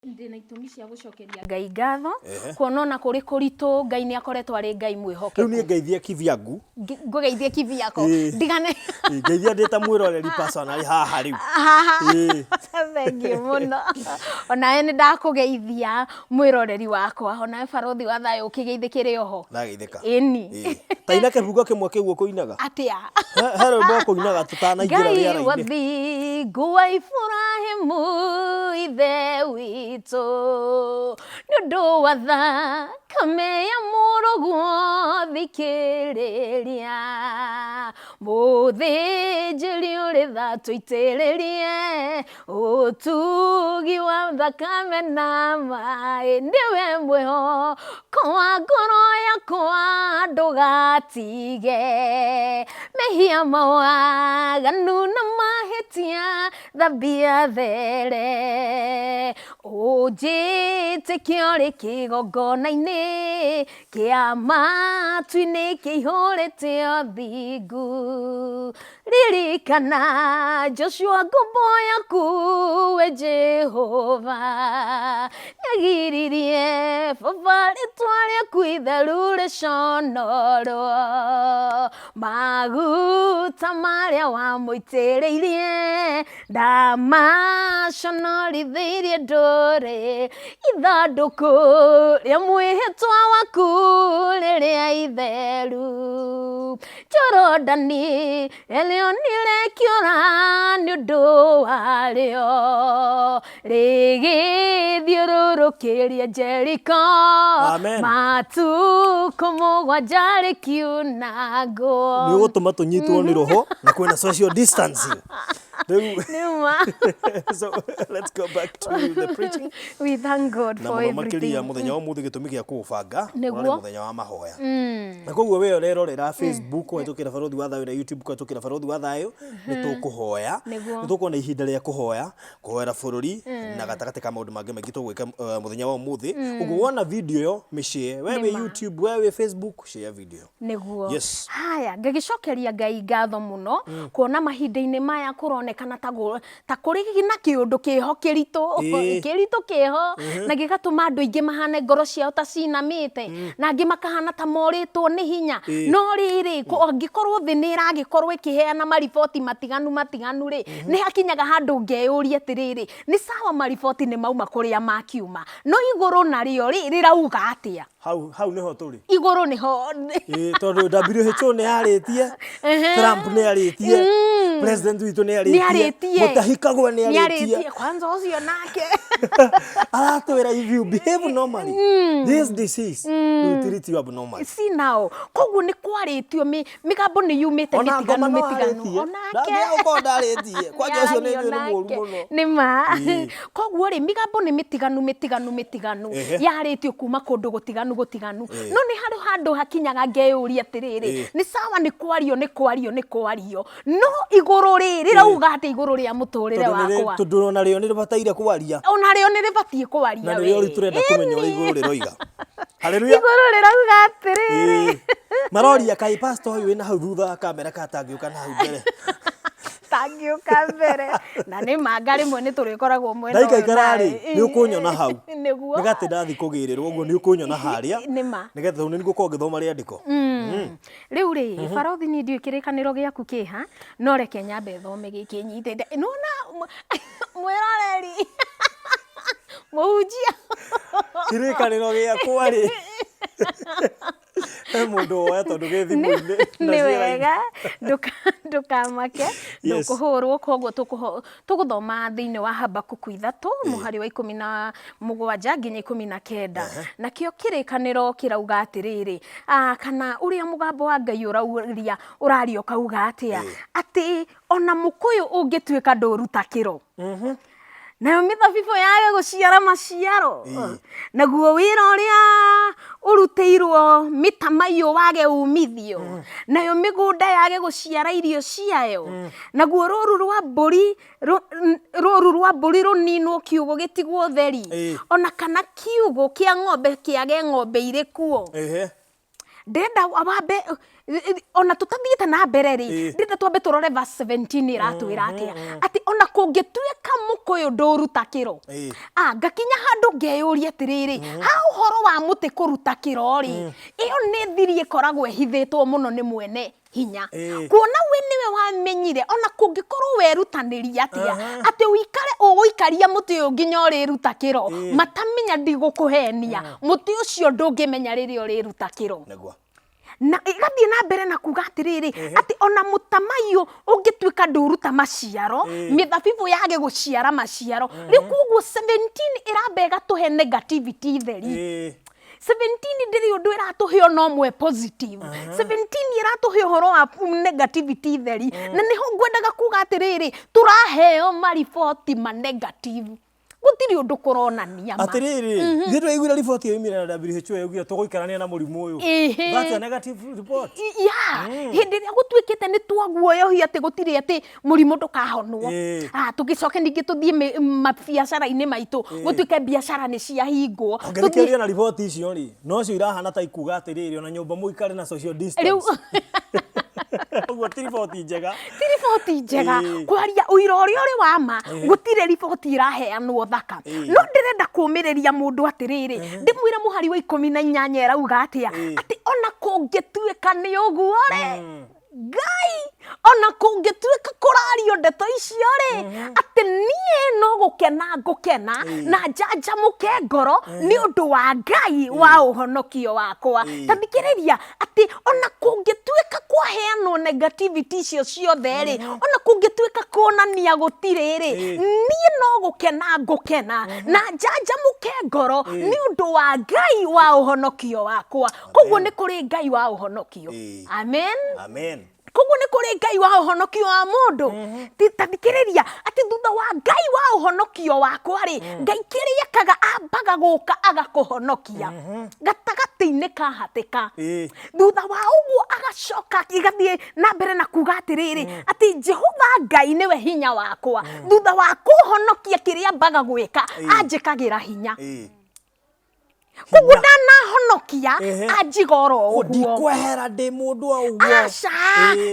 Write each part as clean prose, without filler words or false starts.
ndina itumi cia gucokeria Ngai ngatho kuonona kuri kuritu Ngai ni akoretwo ari Ngai mwihokeku. Riu ni ngeithie kivyangu ngugeithie kivyako ndigane ngeithia ndita mwiroreri personally haha riu thank you muno ona ni ndakugeithia mwiroreri wakwa ona barothi wa thayo ukigeithikire oho ndageithika eni taina kivugo kimwe kiu kuinaga atia hero ndo kuinaga tutana ingira ria rai wathi guwa Ifurahimu ithe wito nundu wa thakame ya muruguo thikiriria muthĩnjĩri uri tha tuitĩrĩrie utugi wa thakame na mai ndiwe mweho kwa ngoro yakwa ndugatige mehia mawaganu na mahetia thabia there ujĩtĩkio rĩ kĩgongona-inĩ kĩa matu-inĩ kĩihũrĩte ũthingu ririkana Joshua ngombo yaku we Jehova nyagiririe baba rĩtwa rĩaku itheru rĩconorwo maguta marĩa wamũitĩrĩirie ndamaconorithirie ndũrĩ ithandũkũ rĩa mwĩhĩtwa waku rĩrĩa itheru Jorodani elio nĩrĩkĩũra nĩũndũ warĩo rĩgĩthiũrũrũkĩria Jericho matukũ mũgwanja rĩkiunangwo nĩ ũgũtũma tũnyitwo nĩ roho na kwĩna social distancing. So let's go back to the preaching. We thank God for everything. Na muthenya wa muthi gitumi gia kubanga ni muthenya wa mahoya. Na koguo we urerorera Facebook wetukira barothi wa thayo na YouTube wetukira barothi wa thayo ni tukuhoya ni tukuona ihinda ria kuhoya kuhoera bururi na gatakati ka maundu mangi maingi tugwika muthenya wa muthi uguo wona video yo mishare wewe YouTube wewe Facebook share video niguo. Yes. Haya ngagicokeria Ngai ngatho muno kuona mahinda-ini maya kuronekana ta kuri na kiundu kiho kiritu kiho na gigatuma andu ingi mahane ngoro ciao ta cinamite na angi makahana ta moritwo ni hinya no riri angikorwo thi ni iragikorwo ikiheana mariboti matiganu ri ni hakinyaga handu ngeyuria atiriri ni sawa mariboti ni mauma kuria makiuma no iguru nario rirauga atia hau niho turi iguru niho tondu WHO ni yaritie Trump ni yaritie president witu ni yaritie mutahikagwo ni yaritie kwanza ucio nake aratwira if you behave normally this disease will treat you abnormally. See now koguo ni kwaritio migambo ni yumite mitiganu onake uko ndaritie kwanja ucio ni mũru mũno ni ma koguo ri migambo ni mitiganu yaritio kuma kundu gutiganu no ni handu hakinyaga ngeyuria atiriri ni sawa ni kwario no iguru rirauga ati iguru ria muturire wakwa tondu ona rio ni ribataire kwaria na rio turenda kumenya uri iguru riroiga haleluya iguru rirauga atiriri maroria kai pastor uyu na hau thutha kamera katangiuka na hau mbere tangiuka mbere na ni mangari mwe ni turikoragwo mwena uyu ndaikarari ni ukunyona hau nigati ndathi kugirirwo uguo ni ukunyona haria nigetha ni ngukorwo ngithoma riandiko riu ri barothi ni ndio kirikaniro giaku kiha no reke nyambe thome giki nyitete nona mwiroreri muhunjia kirikaniro giakwa ri mundu oya tondu ge thimu-ini ni wega ndukamake ndukuhurwo koguo tuguthoma thiini wa Habakuku 3 muhari wa 17 nginya 19 nakio kirikaniro kirauga atiriri kana uria mugambo wa Ngai urario kauga atia ati ona mukuyu ungituika nduruta kiro nayo mithabibũ yage guciara maciaro naguo wira uria urutiirwo mitamaio wage umithio nayo migunda yage guciara irio ciayo naguo ruru rwa mburi runinwo kiugo gitigwo theri ona kana kiugo kia ng'ombe kiage ng'ombe iri kuo ndenda wambe ona tutathiite na mbere ri ndenda twambe turore verse 17 iratwira atia ati ona kungituika mukuyu nduruta kiro ngakinya handu ngeyuria atiriri ha uhoro wa muti kuruta kiro ri iyo ni thiri ikoragwo ihithitwo muno ni mwene hinya kuona we niwe wamenyire ona kungikorwo werutaniria atia ati wikare uguikaria muti uyu nginya uriruta kiro matamenya ndigukuhenia muti ucio ndungimenya riri uriruta kiro na igathie na mbere na kuga atiriri ati ona mutamayo ungituika nduruta maciaro mithabibu yage guciara maciaro riu kuguo 17 irambega tuhe negativity theri 17 ndiri undu iratuhe no mwe positive 17 iratuhe horo wa negativity theri na niho ngwendaga kuga atiriri turaheo maripoti ma negative gutiri undu kuronania ma atiriri ndiro igwira report yo imira na WHO yaugira tuguikarania na murimu uyu that's a negative report hindi ria gutwikite ni twaguoyohia ati gutiri ati murimu ndukahonwo tugicoke ningi tuthie mabiacara ini maitu gutwike biacara ni cia hingwo tugikiria na report icio ri no cio irahana ta ikuga atiriri ona nyumba muikare na social distance uguo ti report njega kwaria uira uria uri wama gutire report iraheanwo thaka no ndirenda kumiriria mundu atiriri ndimwira muhari wa 18 erauga atia ati ona kungituika ni uguo ri Ngai ona kungituika kurario ndeto icio ri ati nie no gukena na janja muke ngoro ni undu wa Ngai wa uhonokio wakwa tathikiriria ati ona kungituika kwaheanwo negativity icio ciothe ri ona kungituika kuonania gutire ri nie no gukena na janja muke ngoro ni undu wa Ngai wa uhonokio wakwa koguo ni kuri Ngai wa uhonokio amen koguo ni kuri Ngai wa uhonokio wa mundu tathikiriria ati thutha wa Ngai wa uhonokio wakwa ri Ngai kiriakaga ambaga guka agakuhonokia gatagati-ini ka hatika thutha wa uguo agacoka igathie na mbere na kuga atiriri ati Jehova Ngai niwe hinya wakwa thutha wa kuhonokia kiria ambaga gwika anjikagira hinya kuguda na honokia ajigoro uguo ndikwehera ndi mundu uguo aca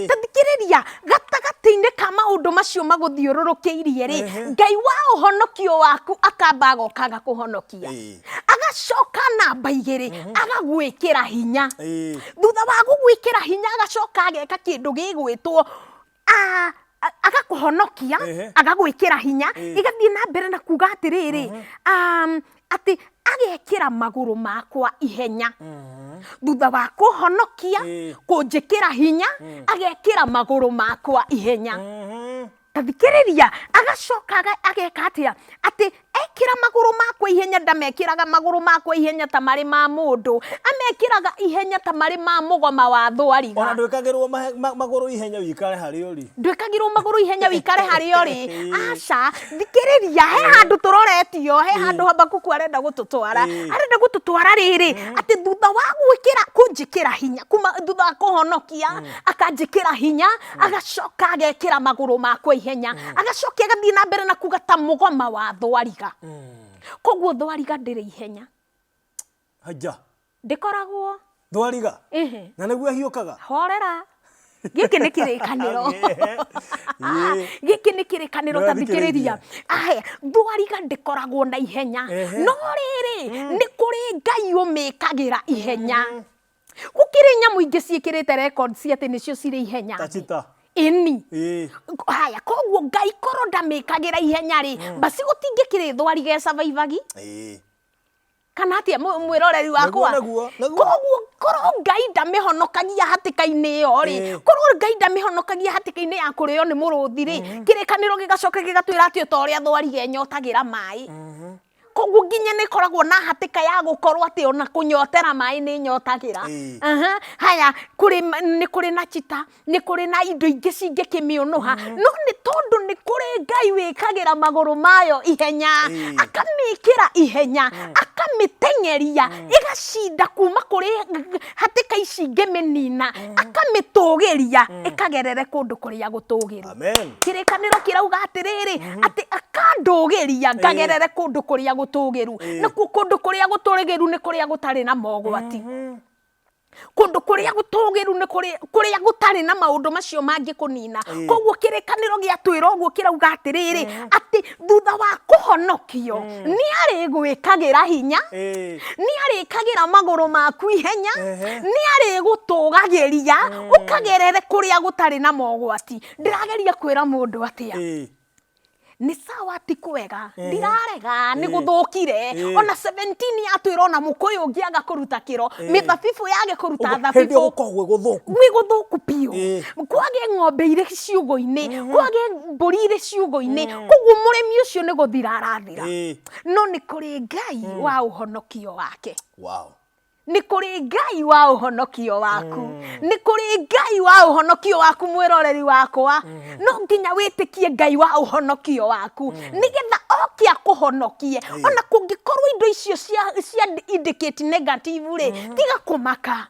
tathikiriria gatagati-ini ka maundu macio maguthiururukiirie ri Ngai wa uhonokio waku akamba gokaga kuhonokia agacoka namba igiri agagwikira hinya thutha wa gugwikira hinya agacoka ageka kindu gigwitwo agakuhonokia agagwikira hinya igathie na mbere na kuga atiriri ati agekira maguru makwa ihenya thutha wa kuhonokia kunjikira hinya agekira maguru makwa ihenya tathikiriria agacoka ageka atia ati ekira maguru makwa ihenya ndamekiraga maguru makwa ihenya ta mari ma mundu amekiraga ihenya ta mari ma mugoma wa thwariga ona ndwikagirwo maguru ihenya wikare hari uri ndwikagirwo maguru ihenya wikare hari uri aca thikiriria he handu turoretio he handu Habakuku arenda gututwara riri ati thutha wa gwikira kunjikira hinya kuma thutha wa kuhonokia akanjikira hinya agacoka agekira maguru makwa ihenya agacoka agathie na mbere na kuga ta mugoma wa thwariga koguo thwariga ndiri ihenya haja ndikoragwo thwariga na niguo hiukaga horera giki ni kirikaniro giki ni kirikaniro tathikiriria thwariga ndikoragwo na ihenya no riri ni kuri Ngai umikagira ihenya gukiri nyamu ingi ciikirite records ati nicio ciri ihenya tachita ini haya koguo Ngai koro ndamikagira ihenya ri basi gutingikiri thwariga survivagi kana atia mwiroreri wakwa koguo koro Ngai ndamihonokagia hatika-ini iyo ri koro Ngai ndamihonokagia hatika-ini ya kurio ni muruthi ri kirikaniro gigacoka gigatwira ati utoria thwariga enyotagira mai koguo nginya ni koragwo na hatika ya gukorwo ati ona kunyotera mai ni nyotagira haya kuri na chita ni kuri na indo ingi cingikimiunuha no ni tondu ni kuri Ngai wikagira maguru mayo ihenya akamikira ihenya akamitengeria igacinda kuma kuri hatika ici ngiminina akamitugiria ikagerere kundu kuria gutugiru kirikaniro kirauga atiriri ati akandugiria ngagerere kundu kuria gutugiru na kundu kuria gutugiru ni kuria gutari na mogwati kundu kuria gutugiru ni kuria gutari na maundu macio mangi kunina koguo kirikaniro gia twira uguo kirauga atiriri ati thutha wa kuhonokio ni ari gwikagira hinya ni ari kagira maguru maku ihenya ni ari gutugagiria ukagerere kuria gutari na mogwati ndirageria kwira mundu atia ni sawa ti kwega ndirarega ni guthukire ona 17 atwira ona mukuyu ngiaga kuruta kiro mithabibu yage kuruta thabibu gwi guthuku pio kwage ng'ombe ire ciugo-ini kwage mburi ire ciugo-ini kugu murimi ucio ni guthira arathira no ni kuri Ngai wa uhonokio wake ni kuri Ngai wa uhonokio waku ni kuri Ngai wa uhonokio waku mwiroreri wakwa no nginya witikie Ngai wa uhonokio waku nigetha okia kuhonokie ona kungikorwo indo icio cia indicate negative ri tiga kumaka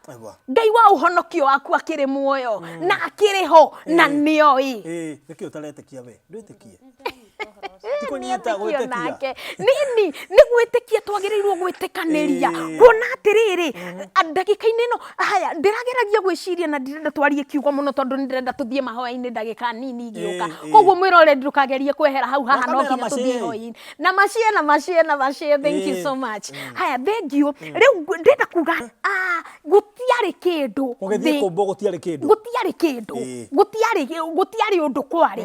Ngai wa uhonokio waku akiri muoyo na akiri ho na nioi niki utaretikia we ndwitikie Tikunyita gwitikia nini ni gwitikia twagirirwo gwitikaniria kuona atiriri ndagika-ini no haya ndirageragia gwiciria na ndirenda twarie kiugo muno tondu ndirenda tuthie mahoya-ini ndagika nini igioka koguo mwirore ndukagerie kwehera hau haha no nginya tuthie hoya na mashie thank you so much haya thank you riu ndenda kuga gutiari kindu ugithie kumbo gutiari kindu gutiari undu kwari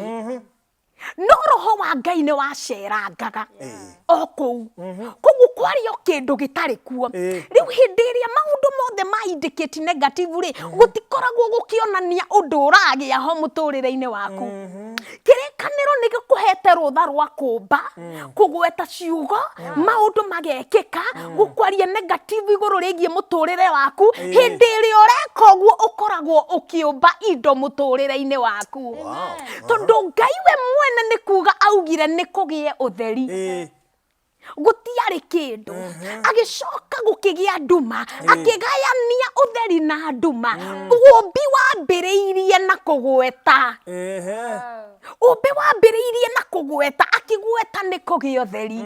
no roho wa Ngai ni wacerangaga o kou koguo kwario kindu gitari kuo riu hindi iria maundu mothe ma indicate negative ri gutikoragwo gukionania undu uragia ho muturire-ini waku kirikaniro ni gikuhete rutha rwa kumba kugweta ciugo maundu magekika gukwaria negative iguru rigie muturire waku hindi iria ureka uguo ukoragwo ukiumba indo muturire-ini waku tondu Ngai we mwene ni kuga augire ni kugie utheri gutiari kindu agicoka gukigia nduma akigayania utheri na nduma umbi wambiriirie na kugweta umbi wambiriirie na kugweta akigweta ni kugia utheri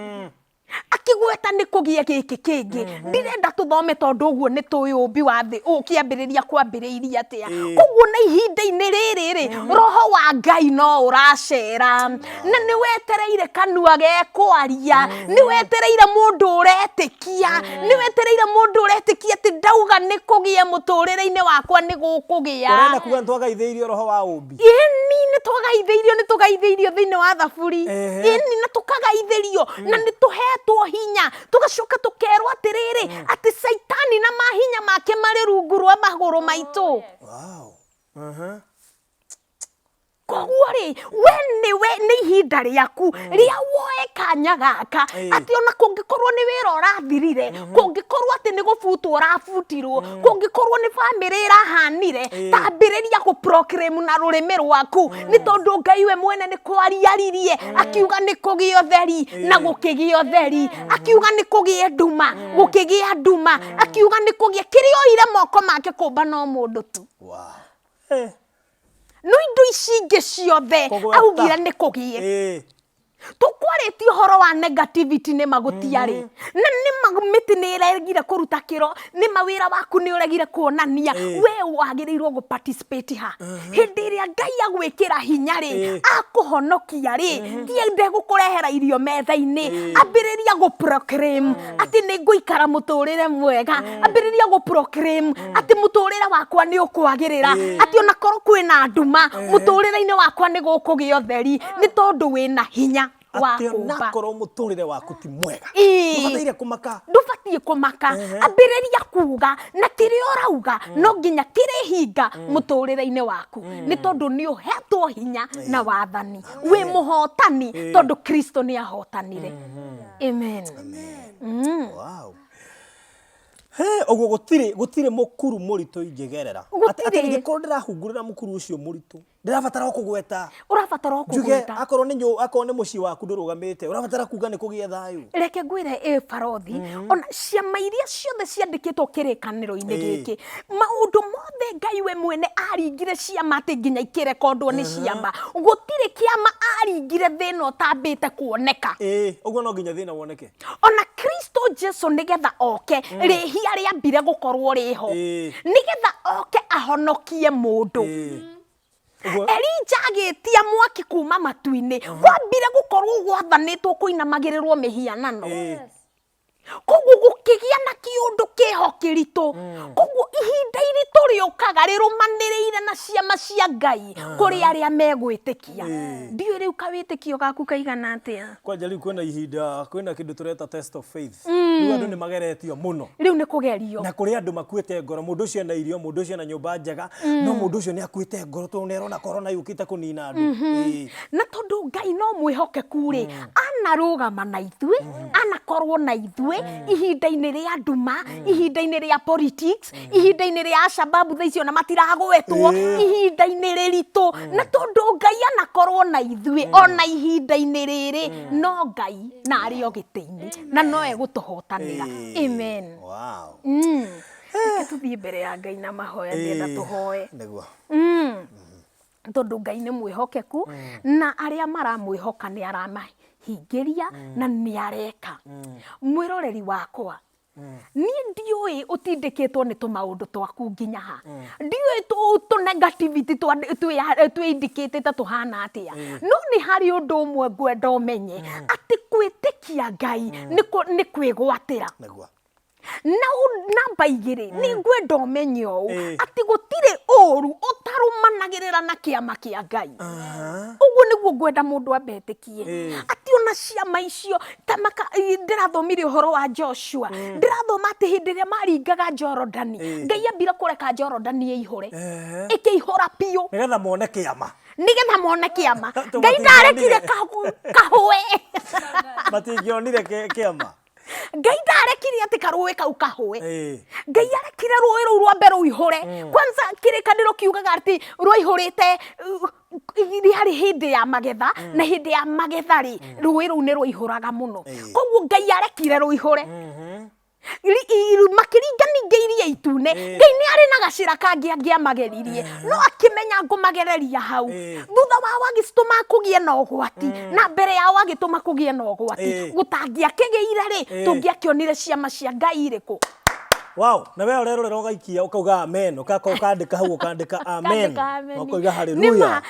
akigweta ni kugia giki kingi ndirenda tuthome tondu uguo ni tuyumbi wa thi ukiambiriria kwambiriiria atia koguo na ihinda-ini riri roho wa Ngai no uracera na ni wetereire kanua gekwaria ni wetereire mundu uretikia ni wetereire mundu uretikia ati ndauga ni kugia muturire-ini wakwa ni gukugia urenda kuga twagaitheirio roho wa umbi ni tugaitheirio thiini wa thaburi na tukagaitheirio na ni tuhetwo hinya tugacoka tukerwo atiriri ati saitani na mahinya make mari rungu rwa maguru maitu koguo ri we ni ihinda riaku ria woe kanya gaka ati ona kungikorwo ni wira urathirire kungikorwo ati ni gubutwo urabutirwo kungikorwo ni family irahanire tambiriria gu proclaim na rurimi rwaku ni tondu Ngai we mwene ni kwariaririe akiuga ni kugia utheri na gukigia utheri akiuga ni kugia nduma gukigia nduma akiuga ni kugia kirio ire moko make kumba no mundu tu no indo ici ingi ciothe augire ni kugie tukwarĩtie ũhoro wa negativity nĩ magũtiarĩ na nĩ magumĩti nĩ iregire kũruta kĩro nĩ mawĩra waku nĩ ũregire kuonania we wagĩrĩirwo gũ participate ha hĩndĩ ĩrĩa Ngai agwĩkĩra hinya rĩ akũhonokia rĩ ndiende gũkũrehera irio metha-inĩ ambĩrĩria gũ proclaim atĩ nĩ ngũikara mũtũrĩre mwega ambĩrĩria gũ proclaim atĩ mũtũrĩre wakwa nĩ ũkwagĩrĩra atĩ ona korwo kwĩna nduma mũtũrĩre-inĩ wakwa nĩ gũkũgĩa ũtheri nĩ tondũ wĩna hinya ati onakoro muturire waku ti mwega ndubatie kumaka ambiriria kuga na kirio rauga no nginya kirihinga muturire-ini waku ni tondu ni uhetwo hinya na wathani wi muhotani tondu Kristo ni ahotanire amen wow oguo gutire mukuru muritu ingegerera ati ngikorwo ndirahungurira mukuru ucio muritu ndirabatara kugweta urabatara kugweta akorwo ni muci waku ndurugamite urabatara kuga ni kugia thayu reke ngwire barothi ona ciama iria ciothe ciandikitwo kirikaniro-ini giki maundu mothe Ngai we mwene aringire ciama ati nginya ikirekondwo ni ciama gutire kiama aringire thina utambite kuoneka uguo no nginya thina woneke ona Kristo Jesu nigetha oke rihia riambire gukorwo riho nigetha oke ahonokie mundu Elija agitia mwaki kuma matu-ini kwambire gukorwo gwathanitwo kuinamagirirwo mihianano koguo gukigia na kiundu kiho kiritu koguo ihinda iritu riukaga rirumaniriire na ciama cia Ngai kuri aria megwitikia ndio riu kawitikio gaku kaigana atia kwanja riu kwina ihinda kwina kindu tureta test of faith riu andu ni mageretio muno riu ni kugerio na kuri andu makuite ngoro mundu ucio na irio mundu ucio na nyumba njega no mundu ucio ni akuite ngoro to nerona corona yukite kunina andu na tondu Ngai no mwihokeku ri anarugama na ithui anakorwo na ithui ihinda-ini ria nduma ihinda-ini ria politics ihinda-ini ria sababu thaicio na matiragwetwo ihinda-ini riritu na tondu Ngai anakorwo na ithui ona ihinda-ini riri no Ngai na ari o giti-ini na no egutuhotanira amen wow tuthie mbere ya Ngai na mahoya ndienda tuhoe niguo tondu Ngai ni mwihokeku na aria maramwihoka ni aramahingiria na ni areka mwiroreri wakwa ni ndiui utindikitwo ni tumaundu twaku nginya ha ndiui tu negativity tu indicate tuhana atia no ni hari undu umwe ngwenda umenye ati kwitikia Ngai ni kwigwatira namba igiri ni ngwenda umenye uu ati gutire uru utarumanagirira na kiama kia Ngai uguo niguo ngwenda mundu ambetikie ati ona ciama icio tamaka ndirathomirie uhoro wa Joshua ndirathoma ati hindi ria maringaga Jorodani Ngai ambire kureka Jorodani ihore ikiihora piu nigetha mone kiama Ngai ndarekire kahwe matingionire kiama Ngai ndarekire ati karũĩ kau kahwe Ngai arekire rũĩ rũu rwambe rũihũre kwanza kĩrĩkanĩro kiugaga ati rwaihũrĩte hari hindi ya magetha na hindi ya magetha ri rũĩ rũu nĩ rwaihũraga mũno koguo Ngai arekire rũihũre makiringania iria itune Ngai ni ari na gacira kangi angiamageririe no akimenya ngumagereria hau thutha wa wagistuma kugie na ugwati na mbere ya wagituma kugie na ugwati gutangia kigeire ri tungiakionire ciama cia Ngai iriku wow na wewe rero rero gaikia ukauga amen ukandika hau ukandika amen ukauga haleluya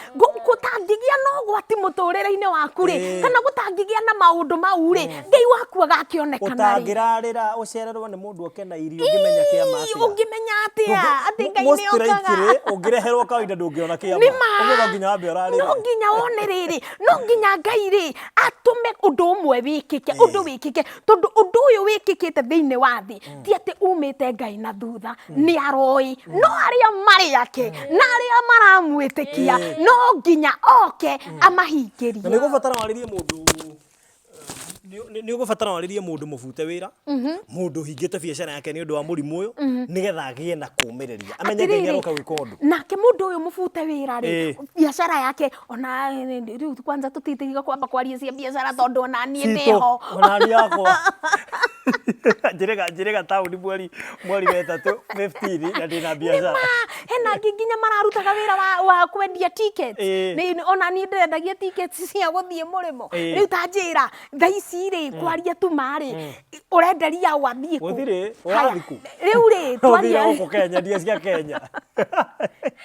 gutangigia no gwati muturire-ini waku ri kana gutangigia na maundu mau ri Ngai waku agakionekana ri utangirarira ucererwo ni mundu okena irio ngimenya kiama atia ungimenya atia ati Ngai ni okaga ungireherwo kawaida ndungiona kiama uguo nginya ambe urarira no nginya wone riri no nginya Ngai ri atume undu umwe wikike undu wikike tondu undu uyu wikikite thiini wa thi ti ati umite Ngai na thutha ni aroi no aria mari yake na aria maramwitikia no nginya oke amahingirie na nigubatara waririe mundu ni ugubatara waririe mundu mufute wira mundu hingite biacara yake ni undu wa murimu uyu nigetha agie na kumiriria amenye Ngai aroka gwika undu nake mundu uyu mufute wira ri biacara yake ona riu kwanza tutitiga kwamba kwaria cia biacara tondu ona nie ndiho ona ni yakwa njirega tauni mweri wetatu 15 na ndina biacara hena nginya mararutaga wira wa kwendia tickets ni ona ni ndendagia tickets cia guthie murimo riu tanjira thaici ri kwaria tu mari urenderia wathie ku guthire urathiku riu ri twaria uko Kenya ndia cia Kenya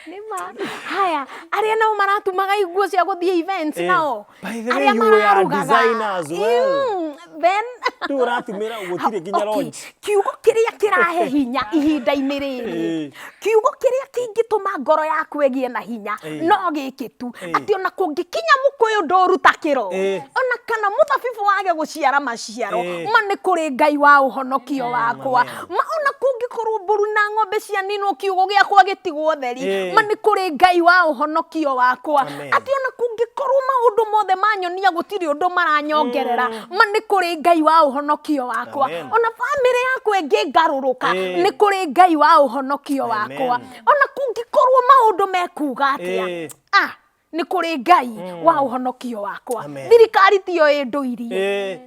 nima haya aria nao maratumaga iguo cia guthie events nao aria mararugaga designers well then tu uratumira gutire nginya launch kiugo kiria kirahe hinya ihinda-ini riri kiugo kiria kingituma ngoro yaku egie na hinya no giki tu ati ona kungikinya mukuyu ndoruta kiro ona kana muthabibu wage guciara maciaro ma ni kuri Ngai wa uhonokio wakwa ma ona kungikorwo mburu na ng'ombe cia ninwo kiugo giakwa gitigwo theri ma ni kuri Ngai wa uhonokio wakwa ati ona kungikorwo maundu mothe manyonia gutiri undu maranyongerera ma ni kuri Ngai wa uhonokio wakwa ona family yakwa ngingaruruka ni kuri Ngai wa uhonokio wakwa ona kungikorwo maundu mekuga atia nĩ kũrĩ Ngai wa ũhonokio wakwa. Thirikari tiyo ĩndũirie.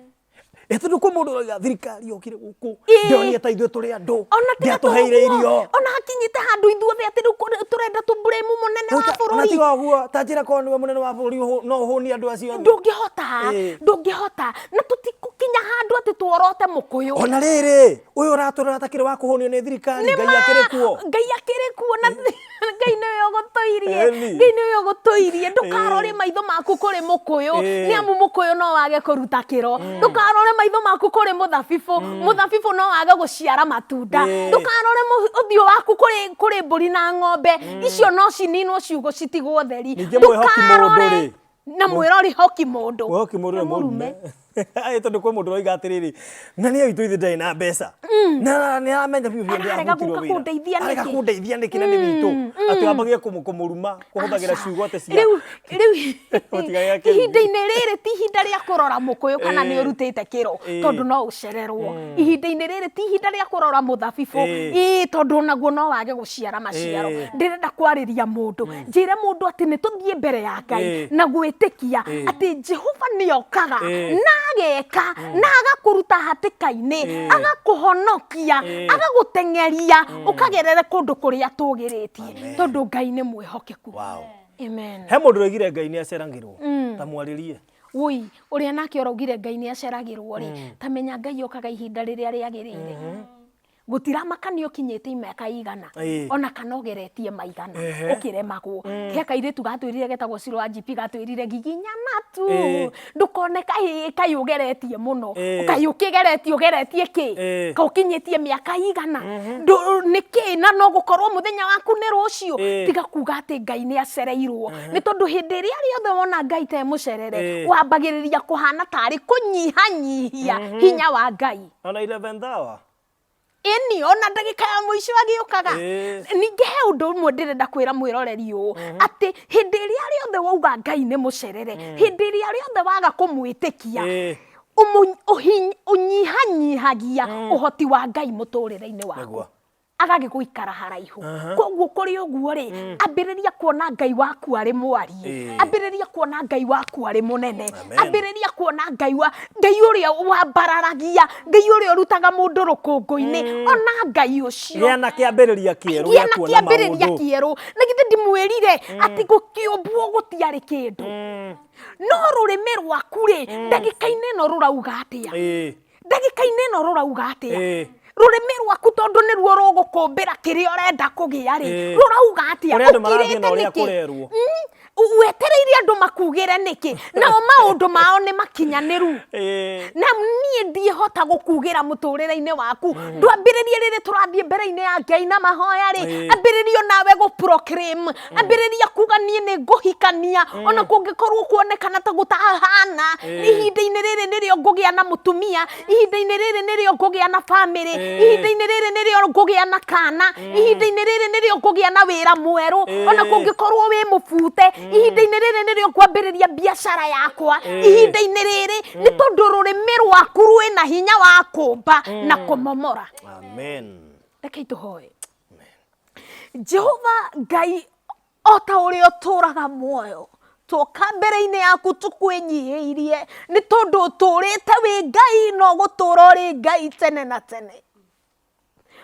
Tondu kwa mundu oiga thirikari yokire guku ndionia ta ithuĩ tũrĩ andũ ndiatũheire irio ona hakinyite handu ithuothe atĩ rĩu tũrenda tũmburĩmu mũnene wa bũrũri. Na tiga ũguo ta njĩra korwo nĩwe mũnene wa bũrũri no ũhũnie andũ acio ndũngĩhota na tũtikukinya handu atĩ tuorote mũkũyũ. Ona rĩrĩ ũyũ ũratũrora takĩrĩ wa kũhũnio nĩ thirikari Ngai akĩrĩ kuo na Ngai nĩwe ũgũtũirie ndũkarore maitho maku kũrĩ mũkũyũ nĩamu mũkũyũ no wage kũruta kĩro. Ndũkarore maitho maku kũrĩ mũthabibũ no wage gũciara matunda. Ndũkarore ũthiũ waku kũrĩ mbũri na ng'ombe icio no cininwo ciugo citigwo theri. Ndũkarore na mwĩrori hoki mũndũ nĩ mũrume. Tondu kwĩ mũndũ oiga atĩrĩrĩ na nĩ witũ ithuĩ ndarĩ na mbeca na nĩ aramenya biũ arega kũndeithia nĩkĩ na nĩ witũ atĩ wambagia kũmũruma kũhũthagĩra ciugo atĩ cia rĩu ihinda-inĩ rĩrĩ ti ihinda rĩa kũrora mũkũyũ kana nĩ ũrutĩte kĩro tondũ no ũcererwo. Ihinda-inĩ rĩrĩ ti ihinda rĩa kũrora mũthabibũ tondũ naguo no wage gũciara maciaro. Ndĩrenda kwarĩria mũndũ njĩre mũndũ atĩ nĩ tũthiĩ mbere ya Ngai na gwĩtĩkia atĩ Jehova nĩokaga na ageka na agakũruta hatĩka-inĩ agakũhonokia agagũteng'eria ũkagerere kũndũ kũrĩa tũgĩrĩtie tondũ Ngai nĩ mwĩhokeku. Amen. He mũndũ oigire Ngai nĩ aceragĩrwo ta mwarĩrie ũrĩa nake ũraugire Ngai nĩ aceragĩrwo rĩ ta menya Ngai okaga ihinda rĩrĩa rĩagĩrĩire. Gũtiramakanio kinyĩte mĩaka igana ona kana ũgeretie maigana ũkĩremagwo. He kairĩtu gatwĩrire getagwo Ciro wa GP gatwĩrire giginyana tu ndũkone kaĩ ũgeretie mũno kaĩ ũgeretie kĩ ka ũkinyĩtie mĩaka igana nĩkĩ na no gũkorwo mũthenya waku nĩ rũciũ. Tiga kuga atĩ Ngai nĩ acereirwo nĩ tondũ hĩndĩ ĩrĩa rĩothe wona Ngai te mũcerere wambagĩrĩria kũhana tarĩ kũnyihanyihia hinya wa Ngai. Ona 11th hour ona ndagĩka ya mũico agĩũkaga. Ningĩ he ũndũ ũmwe ndĩrenda kwĩra mwĩroreri ũũ atĩ hĩndĩ ĩrĩa rĩothe wauga Ngai nĩ mũcerere hĩndĩ ĩrĩa rĩothe waga kũmwĩtĩkia ũnyihanyihagia ũhoti wa Ngai mũtũrĩre-inĩ waku agagĩgũikara haraihu. Koguo kũrĩ ũguo rĩ ambĩrĩria kuona Ngai waku arĩ mwarie ambĩrĩria kuona Ngai waku arĩ mũnene ambĩrĩria kuona Ngai ũrĩa wambararagia Ngai ũrĩa ũrutaga mũndũ rũkũngũ-inĩ ona Ngai ũcio gĩa na kĩambĩrĩria kĩerũ na githĩ ndimwĩrire atĩ gũkĩũmbwo gũtiarĩ kĩndũ no rũrĩmĩ rwaku rĩ ndagĩka-inĩ ĩno rũrauga atĩa rũrĩmĩ rwaku tondũ nĩruo rũgũkũmbĩra kĩrĩa ũrenda kũgĩa rĩ rũrauga atĩa ũkirĩte nĩkĩ wetereire andũ makugĩre nĩkĩ nao maũndũ mao nĩ makinyanĩru na niĩ ndiĩhota gũkugĩra mũtũrĩre-inĩ waku. Ndwambĩrĩrie rĩrĩ tũrathiĩ mbere-inĩ ya Ngai na mahoya rĩ ambĩrĩrio nawe gũproclaim ambĩrĩria kuga niĩ nĩ ngũhikania ona kũngĩkorwo kuonekana ta gũtahana. Ihinda-inĩ rĩrĩ nĩrĩo ngũgĩa na mũtumia ihinda-inĩ rĩrĩ nĩrĩo ngũgĩa na family ihinda-inĩ rĩrĩ nĩrĩo ngũgĩa na kana ihinda-inĩ rĩrĩ nĩrĩo ngũgĩa na wĩra mwerũ ona kũngĩkorwo wĩ mũbute ihinda-inĩ rĩrĩ nĩrĩo kwambĩrĩria biacara yakwa ihinda-inĩ rĩrĩ nĩ tondũ rũrĩmĩ rwaku rwĩna hinya wa kũmba na kũmomora. Reke tũhoe. Jehova Ngai o ta ũrĩa ũtũraga muoyo tũka mbere-inĩ yaku tũkwĩnyihĩirie nĩ tondũ ũtũrĩte wĩ Ngai no gũtũra ũrĩ Ngai tene na tene.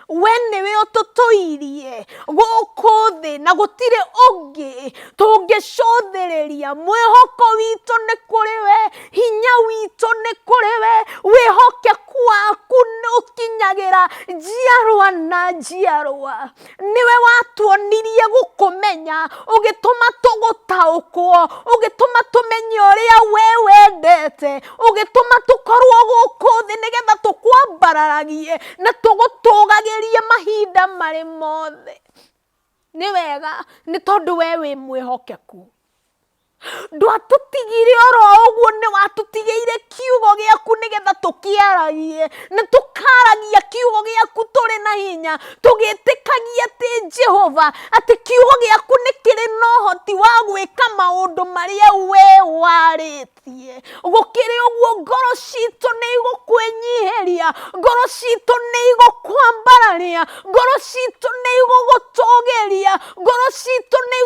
We nĩwe ũtũtũirie gũkũ thĩ na gũtirĩ ũngĩ tũngĩcũthĩrĩria. Mwĩhoko witũ nĩ kũrĩ we hinya witũ nĩ kũrĩ we wĩhokeku waku nĩ ũkinyagĩra njiarwa na njiarwa. Nĩwe watuonirie gũkũmenya ũgĩtũma tũgũtaũkwo ũgĩtũma tũmenye ũrĩa we wendete ũgĩtũma tũkorwo gũkũ thĩ nĩgetha tũkwambararagie na tũgũtũgagĩrie mahinda marĩ mothe. Nĩ wega nĩ tondũ we wĩ mwĩhokeku ndwatũtigire oro ũguo nĩ watũtigĩire kiugo gĩaku nigetha tukiaragie na tukaragia kiugo giaku turi na hinya tugitikagia ati Jehova ati kiugo giaku nikiri no hoti wa gwika maundu maria we waritie gukiri uguo ngoro citu ni igukwenyiheria ngoro citu ni igukwambararia ngoro citu ni igugutugeria ngoro citu ni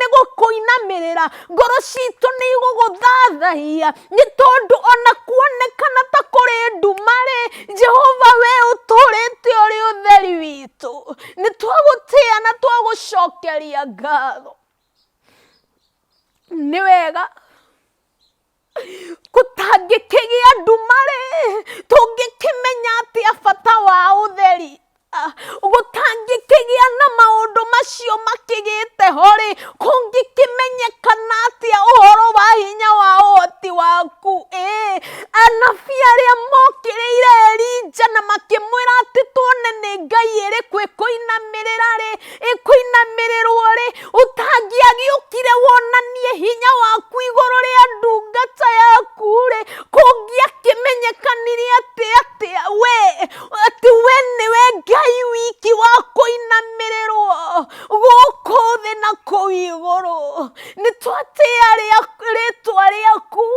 igukuinamirira ngoro citu ni iguguthathahia ni tondu ona kuonekana ta kuri ndumari Jehova we uturite uri utheri witu ni twagutia na twagucokeria ngatho ni wega kutangikigia ndumari tungikimenya atia bata wa utheri gutangikigia na maundu macio makigite hori kungikimenyekana atia uhoro wa hinya wa uhoti waku anabi aria mokireire Elija na makimwira ati tuone ni Ngai iri kwikuinamirira ri ikuinamirirwo ri utangiagiukire wonanie hinya waku iguru ria ndungata yaku ri kungiakimenyekanirie atia we niwe Ngai wiki wa kuinamirirwo guku thi na kuu iguru ni twatia ritwa riaku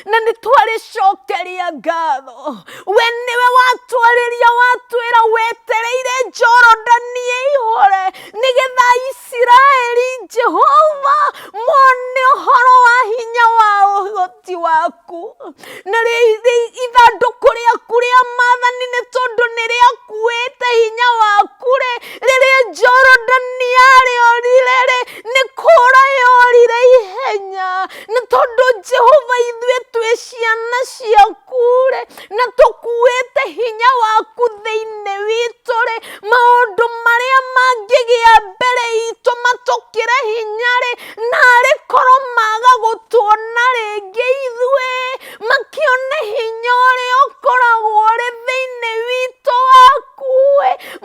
na ni twaricokeria ngatho we niwe watwariria watwira wetereire Jorodani ihore nigetha Isiraeli Jehova mone uhoro wa hinya wa uhoti waku na ithanduku riaku ria maathani ni tondu ni riakuite hinya waku riria Jorodani yariorire ni kura yorire ihenya ni tondu Jehova ithuĩ twĩ ciana ciaku na tukuite hinya waku thĩinĩ witũ maundu maria mangigia mbere itu matukire hinya narĩ korwo maga gutuona ringi ithuĩ makione hinya ũrĩa ũkoragwo ũrĩ thĩinĩ witũ waku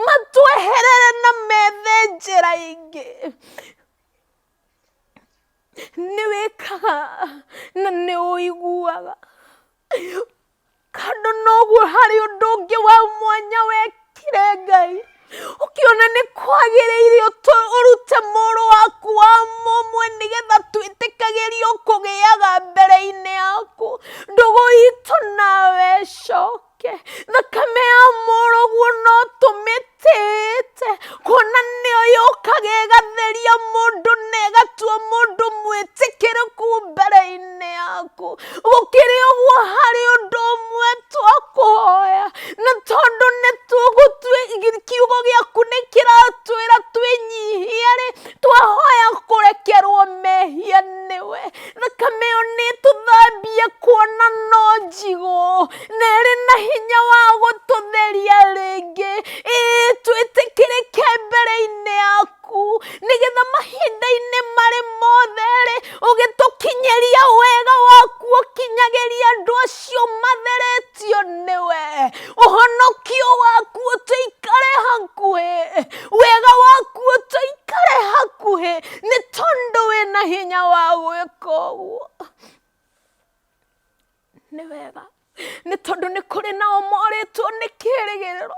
matweherere na methe njĩra ingĩ ni wikaga na ni uiguaga kando noguo hari undu ungi wa mwanya wekire Ngai ukiona ni kwagiriire urute mũrũ waku wa mũmwe nigetha twĩtĩkagĩrio kũgĩaga mbere-inĩ yaku ndugu itũ nawe coke thakame ya mũrũguo no tũmĩtĩte kuona nĩyo yũkaga ĩgatheria mũndũ na ĩgatua mũndũ mwĩtĩkĩrĩku mbere-inĩ yaku gũkĩrĩ ũguo harĩ ũndũ ũmwe twakũhoya na tondũ kiugo gĩaku nĩ kĩratwĩra twĩnyihie twahoya kũrekerwo mehia nĩwe thakame ĩyo nĩtũthambie kuona no njigũ na ĩrĩ na hinya wa gũtũtheria rĩngĩ twĩtĩkĩrĩke mbere-inĩ yaku nigetha mahinda-inĩ marĩ mothe ũgĩtũkinyĩria wega waku ũkinyagĩria andũ acio matheretio nĩwe ũhonokio waku ũtũikare hakuhĩ wega waku ũtũikare hakuhĩ nĩ tondũ wĩna hinya wa gwĩka ũguo nĩ wega nĩ tondũ nĩ kũrĩ nao morĩtwo nĩ kĩĩrĩgĩrĩro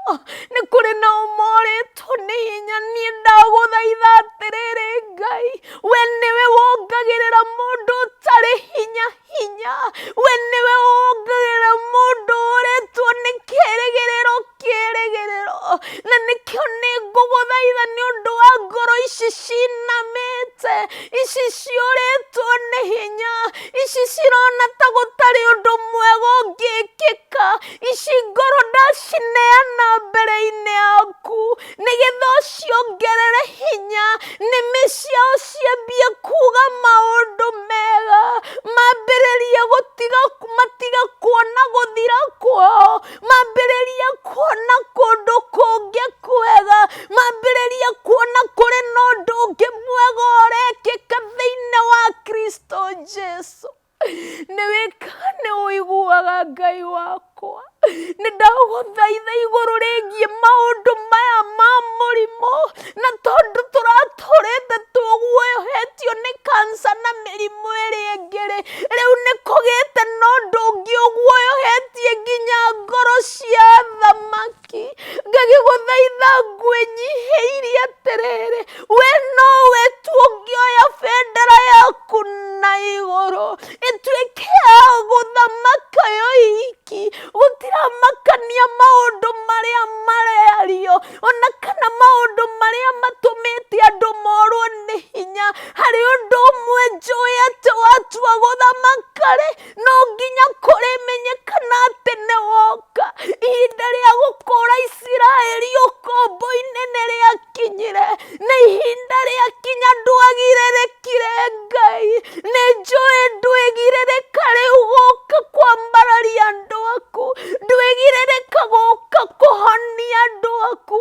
nĩ kũrĩ nao morĩtwo nĩ hinya niĩ ndagũthaitha atĩrĩrĩ Ngai we nĩwe wongagĩrĩra mũndũ ũtarĩ hinya we nĩwe wongagĩrĩra mũndũ ũrĩtwo nĩ kĩĩrĩgĩrĩro na nĩkĩo nĩ ngũgũthaitha nĩ ũndũ wa ngoro ici cinamĩte ici ciũrĩtwo nĩ hinya ici cirona ta gũtarĩ ũndũ mwega ũngĩkĩka ici ngoro ndacineana mbere-inĩ yaku nigetha ũciongerere hinya nĩmĩ ciao ciambie kuga maũndũ mega mambĩrĩrie matiga kuona gũthira kwao mambĩrĩrie kuona kũndũ kũngĩ kwega mambĩrĩrie kuona kũrĩ na ũndũ ũngĩ mwega ũrekĩka thĩinĩ wa Kristo Jesu nĩ wĩkaga nĩ ũiguaga Ngai wakwa nĩ ndagũthaitha igũrũ rĩgiĩ maũndũ maya ma mũrimũ na tondũ tũratũrĩte tũguoyohetio nĩ kansa na mĩrimũ ĩrĩa ĩngĩ rĩu nĩ kũgĩte na ũndũ ũngĩ ũguoyohetio tũkamakania maũndũ marĩa mareario ona kana maũndũ marĩa matũmĩte andũ morwo nĩ hinya. Harĩ ũndũ ũmwe njũĩ atĩ watua gũthamaka-rĩ, no nginya kũrĩmenyekana atĩ nĩ woka. Ihinda rĩa gũkũũra Isiraeli ũkombo-inĩ nĩ rĩakinyire. Nĩ ihinda rĩakinya, ndwagirĩrĩkire Ngai. Nĩ njũĩ ndwĩgirĩrĩka rĩu gũka kwambararia andũ aku, ndwĩgirĩrĩka gũka kũhonia andũ aku,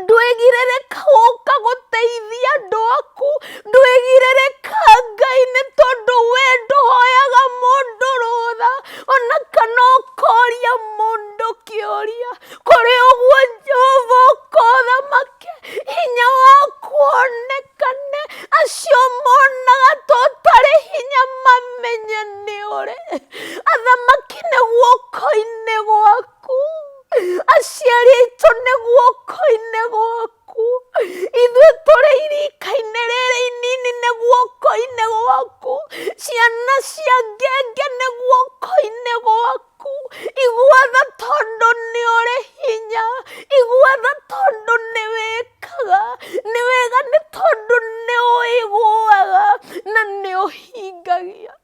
ndwĩgirĩrĩka gũka gũteithia andũ aku, ndwĩgirĩrĩka Ngai, nĩ tondũ we ndũhoyaga mũndũ rũtha ona kana ũkoria mũndũ kĩũria. Kũrĩ ũguo Jehova ũkothamake, hinya waku wonekane, acio monaga tũtarĩ hinya mamenye nĩ ũrĩ. Athamaki nĩ guoko-inĩ gwaku, aciari aitũ nĩ guoko-inĩ gwaku, ithuĩ tũrĩ irika-inĩ rĩrĩ inini nĩ guoko-inĩ gwaku, ciana cia ngenge nĩ guoko-inĩ gwaku. Iguatha tondũ nĩ ũrĩ hinya, iguatha tondũ nĩ wĩkaga, nĩ wega nĩ tondũ nĩ ũiguaga na nĩ ũhingagia.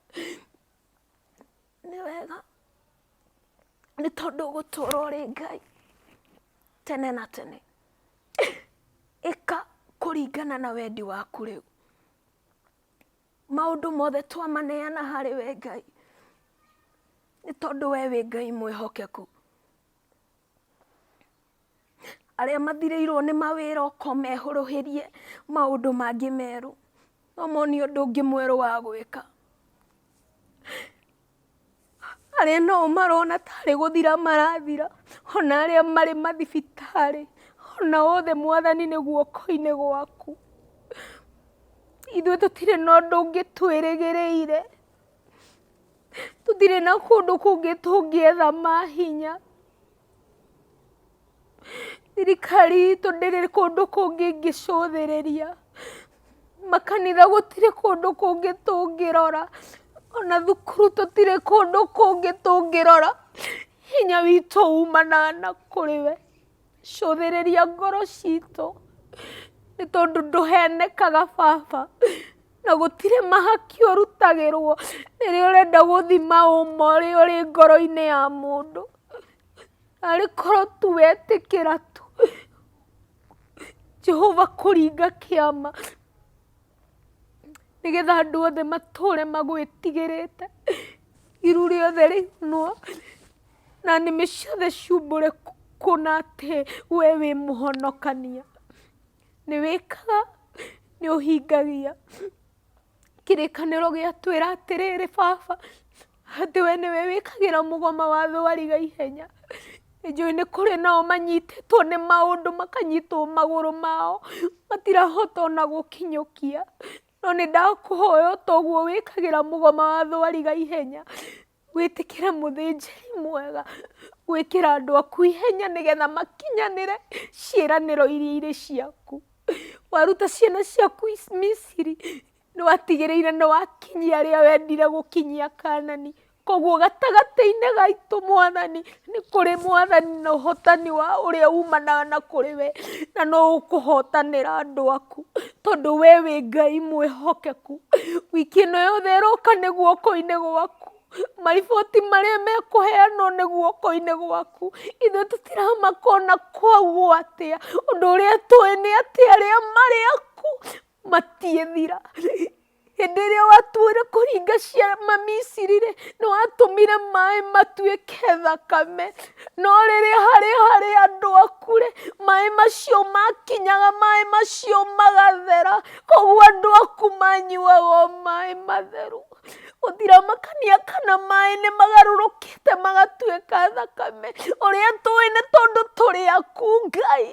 Nĩ wega nĩ tondũ gũtũũra ũrĩ Ngai tene na tene. Ĩka kũringana na wendi waku rĩu. Maũndũ mothe twamaneana harĩ we Ngai, nĩ tondũ we wĩ Ngai mwĩhokeku. Arĩa mathirĩirwo nĩ mawĩra ũkomehũrũhĩrie maũndũ mangĩ merũ, no monie ũndũ ũngĩ mwerũ wa gwĩka. Arĩa nao marona tarĩ gũthira marathira, ona arĩa marĩ mathibitarĩ, ona othe Mwathani nĩ guoko-inĩ gwaku. Ithuĩ tũtirĩ na ũndũ ũngĩ twĩrĩgĩrĩire, tũtirĩ na kũndũ kũngĩ tũngĩetha mahinya. Thirikari itũ ndĩrĩ kũndũ kũngĩ ingĩcũthĩrĩria, makanitha gũtirĩ kũndũ kũngĩ tũngĩrora, ona thukuru tũtirĩ kũndũ kũngĩ tũngĩrora. Hinya witũ umanaga na kũrĩ we. Cũthĩrĩria ngoro citũ, nĩ tondũ ndũhenekaga Baba, na gũtirĩ mahaki ũrutagĩrwo rĩrĩa ũrenda gũthima ũma ũrĩa ũrĩ ngoro-inĩ ya mũndũ. Arĩ korwo tu wetĩkĩra tu Jehova kũringa kĩama, nĩgetha andũ othe matũũre magwĩtigĩrĩte, iru rĩothe rĩinwo na nĩmĩ ciothe ciumbũre kuona atĩ we wĩ mũhonokania. Nĩ wĩkaga, nĩ ũhingagia. Kĩrĩkanĩro gĩatwĩra atĩrĩrĩ Baba, atĩ we nĩwe wĩkagĩra mũgoma wa thwariga ihenya. Nĩnjũĩ nĩ kũrĩ nao manyitĩtwo nĩ maũndũ makanyitwo magũrũ mao, matirahota ona gũkinyũkia. No nĩ ndakũhoya toguo wĩkagĩra mũgoma wa thwariga ihenya, wĩtĩkĩre mũthĩnjĩri mwega gwĩkĩra andũ aku ihenya nĩgetha makinyanĩre ciĩranĩro iria irĩ ciaku. Waruta ciana ciaku Misiri, nĩ watigĩrĩire nĩ wakinyia arĩa wendire gũkinyia Kaanani. Koguo gatagatĩ-inĩ gaitũ Mwathani, nĩ kũrĩ Mwathani na ũhotani wa ũrĩa umanaga na kũrĩ we, na no ũkũhotanĩra andũ aku, tondũ we wĩ Ngai mwĩhokeku. Wiki ĩno yothe ĩroka nĩ guoko-inĩ gwaku, mariboti marĩa mekũheanwo nĩ guoko-inĩ gwaku. Ithuĩ tũtiramaka ona kwagwo atĩa, ũndũ ũrĩa tũĩ nĩ atĩ arĩa marĩ aku matiĩthira. Hĩndĩ ĩrĩa watuire kũringa ciama Misiri-rĩ, nĩ watũmire maĩ matuĩke thakame, no rĩrĩa harĩ andũ aku-rĩ, maĩ macio makinyaga, maĩ macio magathera, koguo andũ aku manyuaga o maĩ matheru. Gũtiramakania kana maĩ nĩ magarũrũkĩte magatuĩka thakame. Ũrĩa tũĩ nĩ tondũ tũrĩ aku Ngai,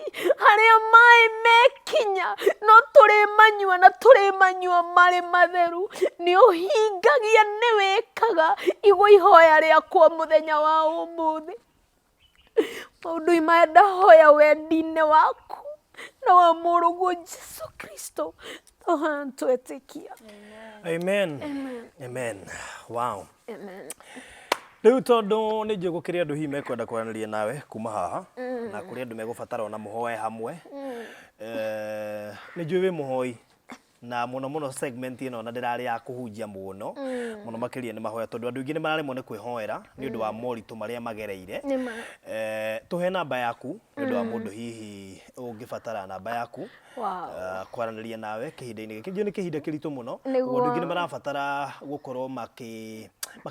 harĩa maĩ mekinya no tũrĩmanyua na tũrĩmanyua marĩ matheru. Nĩ ũhingagia, nĩ wĩkaga, igua ihoya rĩakwa mũthenya wa ũmũthĩ. Maũndũ maya ndahoya wendi-inĩ waku na wa mũrũguo Jesu Kristo, tũhana twetĩkia. Amen. Amen. Wow. Amen. Riu tondu ni njugu kiri andu hime kwenda kwaraniria nawe kuma haha na kuri andu megubatara ona muhoe hamwe ni njui wi muhoi na muno segment ino na ndirari ya kuhunjia muno makiria ni mahoya tondu andu ingi ni mararemwo ni kwihoera ni undu wa moritu maria magereire tuhe namba yaku ni undu wa mundu hihi ungibatara namba yaku kwaraniria nawe kihinda-ini giki ni kihinda kiritu muno andu ingi ni marabatara gukorwo maki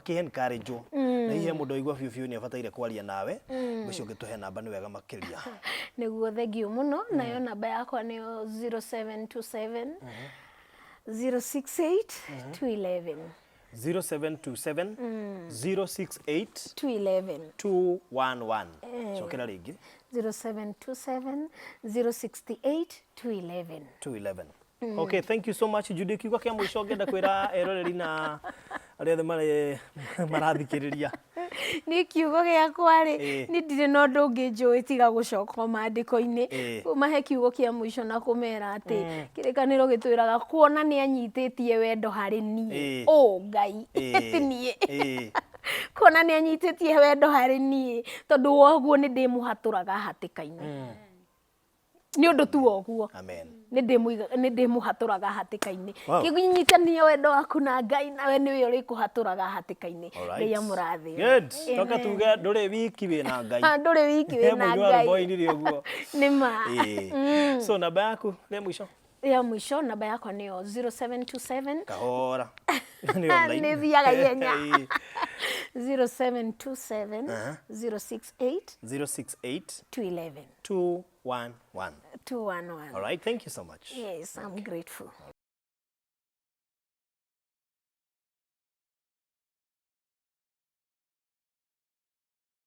encourage na hihi mundu aigua biu ni abataire kwaria nawe ucio ngituhe namba ni wega makiria niguo thengio muno nayo namba yakwa ni 0727 068 211 0727 068 211 211 cokera ringi 0727 068 211 211 Okay, thank you so much Judie. Kiugo kia mwisho ngenda kwira eroreri na aria othe marathikiriria ni kiugo giakwa ri ni ndire na undu ungi njui tiga gucoka maandiko-ini mahe kiugo kia mwisho na kumera ati kirikaniro gitwiraga kuona ni anyititie wendo hari nie Ngai nie kuona ni anyititie wendo hari nie tondu woguo ni ndimuhaturaga hatika-ini ni undu tu woguo ni ndimuhaturaga hatika-ini kinyitania wendo waku na Ngai nawe niwe uri kuhaturaga hatika-ini Ngai amurathi good toka tuge nduri wiki wina Ngai nduri wiki wina Ngai ni ma so namba yaku ni mwisho ya mwisho namba yako ni 0727 kahora ni thiaga ihenya 0727 068 211 211 211 all right, thank you so much. Yes, I'm grateful.